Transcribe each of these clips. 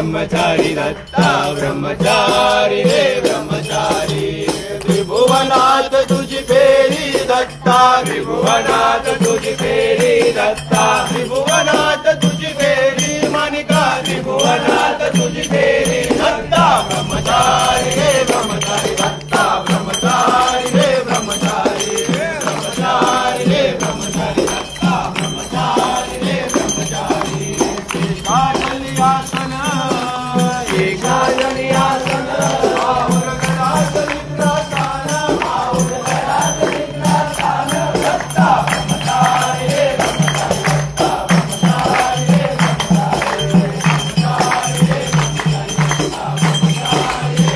ब्रह्मचारी दत्ता ब्रह्मचारी रे ब्रह्मचारी। त्रिभुवनाथ तुझी फेरी दत्ता त्रिभुवनाथ तुझी फेरी दत्ता त्रिभुवनाथ तुझी फेरी मानिका त्रिभुवनाथ तुझी फेरी दत्ता ब्रह्मचारी रे ब्रह्मचारी दत्ता ब्रह्मचारी रे ब्रह्मचारी ब्रह्मचारी रे ब्रह्मचारी दत्ता ब्रह्मचारी रे ब्रह्मचारी। एकादलियासन एकादलियासन बाहुर गणात निद्रासन बाहुर गणात निद्रासन दत्ता ब्रह्मचारी रे ब्रह्मचारी दत्ता ब्रह्मचारी रे ब्रह्मचारी ब्रह्मचारी रे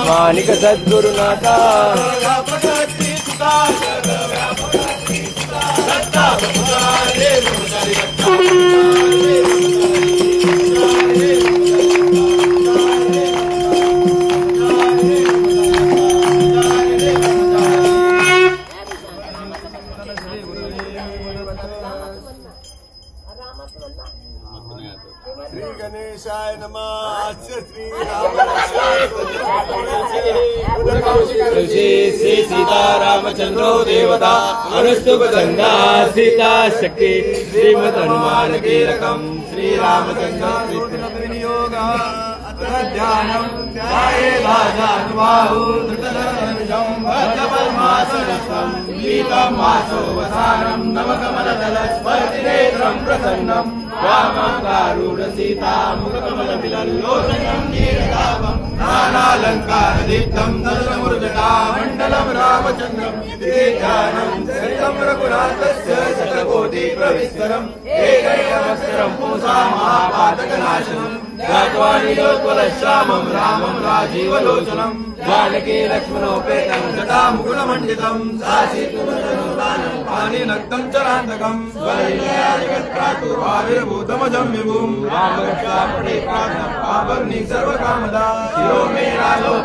मानिक सद्गुरुनाथा व्यापकती सुता व्यापकती सुता दत्ता ब्रह्मचारी रे ब्रह्मचारी श्री गणेशाय नमः। श्री सीतारामचंद्रो देवता अनुस्तुप गंगा सीता शक्ति श्रीमद हनुमान कीरकम श्री रामचंद्र विनियोग ध्यानम ध्यायेदाजानुबाहु धृतधनुजं भद्रपद्मासनस्थं पीतमासोऽवसानं नवकमलदलस्पर्शिनेत्रं प्रसन्नं वामाकारूढसीतामुखकमलविलल्लोचनं नीरदाभं नानालङ्कारदीप्तं दशमुर्जटामण्डलं रामचन्द्रं ध्यानं चरितं रघुनाथस्य शतकोटिप्रविस्तरम् एकैकमक्षरं पुंसा महापातकनाशनं ज्ञात्वा नीलोत्पलश्यामं रामं राजीवलोचनं जानकी लक्ष्मणोपेतं जटामुकुटमण्डितं सासीतुमजनुर्वाणं पाणिनक्तं चरान्तकं स्वैर्याजगत्प्रातुर्भाविर्भूतमजं विभुं रामरक्षापणे प्रार्थना पावनी सर्वकामदा शिरो मे राघव